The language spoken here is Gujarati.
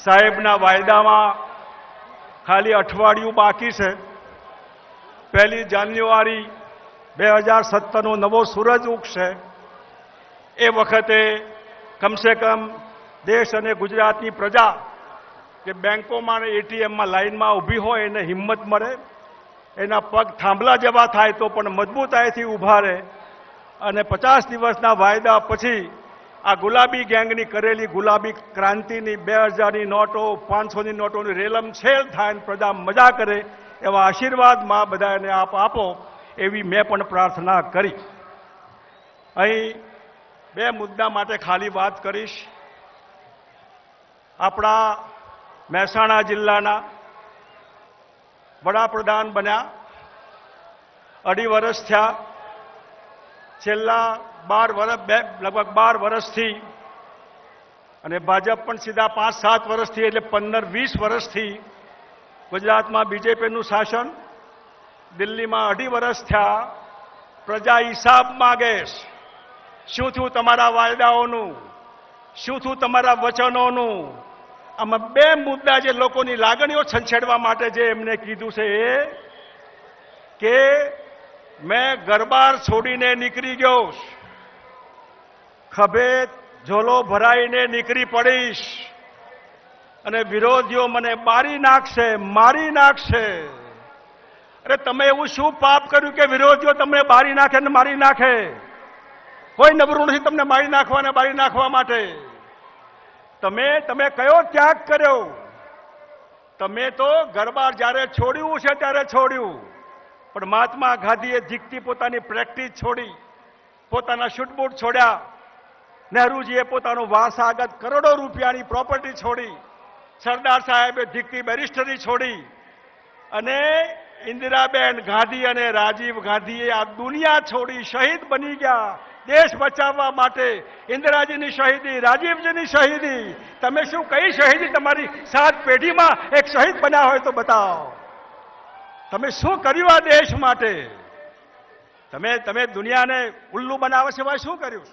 સાહેબના વાયદામાં ખાલી અઠવાડિયું બાકી છે. 1 જાન્યુઆરી 2017નો નવો સૂરજ ઉગશે. એ વખતે કમસે કમ દેશ અને ગુજરાતની પ્રજા કે બેંકોમાં અને એટીએમમાં લાઇનમાં ઊભી હોય એને હિંમત મળે, એના પગ થાંભલા જેવા થાય તો પણ મજબૂતાઈથી ઊભા રહે અને 50 દિવસના વાયદા પછી આ ગુલાબી ગેંગની કરેલી ગુલાબી ક્રાંતિની 2000ની નોટો 500ની નોટોની રેલમછેલ થાય અને પ્રજા મજા કરે એવા આશીર્વાદ માં બધાને આપ આપો એવી મેં પણ પ્રાર્થના કરી. અહીં 2 મુદ્દા માટે ખાલી વાત કરીશ. આપણા મહેસાણા જિલ્લાના વડાપ્રધાન બન્યા 2.5 વર્ષ થયા. છેલ્લા 12 વર્ષ લગભગ 12 વર્ષથી અને ભાજપ પણ સીધા 5-7 વર્ષથી એટલે 15-20 વર્ષથી ગુજરાતમાં બીજેપીનું શાસન. દિલ્હીમાં 2.5 વર્ષ થયા. પ્રજા હિસાબ માંગે. શું થયું તમારા વાયદાઓનું? શું થયું તમારા વચનોનું? આમાં 2 મુદ્દા જે લોકોની લાગણીઓ છંછેડવા માટે જે એમને કીધું છે એ કે મેં ઘરબાર છોડીને નીકળી ગયો, ખભે ઝોલો ભરાઈને નીકળી પડીશ અને વિરોધીઓ મને મારી નાખશે, મારી નાખશે. અરે તમે એવું શું પાપ કર્યું કે વિરોધીઓ તમને મારી નાખે ને મારી નાખે? કોઈ નબળું નથી તમને મારી નાખવા ને મારી નાખવા માટે. તમે કયો ત્યાગ કર્યો? તમે તો ઘરબાર જ્યારે છોડ્યું છે ત્યારે છોડ્યું, પણ મહાત્મા ગાંધીએ જીકતી પોતાની પ્રેક્ટિસ છોડી, પોતાના શૂટબૂટ છોડ્યા. નહેરુજીએ પોતાનું વારસાગત કરોડો રૂપિયાની પ્રોપર્ટી છોડી. સરદાર સાહેબે જીકતી બેરિસ્ટરી છોડી અને ઇન્દિરાબેન ગાંધી અને રાજીવ ગાંધીએ આ દુનિયા છોડી શહીદ બની ગયા દેશ બચાવવા માટે. ઇન્દિરાજીની શહીદી, રાજીવજીની શહીદી. તમે શું કઈ શહીદી તમારી 7 પેઢીમાં એક શહીદ બન્યા હોય તો બતાવો. તમે શું કર્યું આ દેશ માટે? તમે દુનિયાને ઉલ્લુ બનાવવા સિવાય શું કર્યું?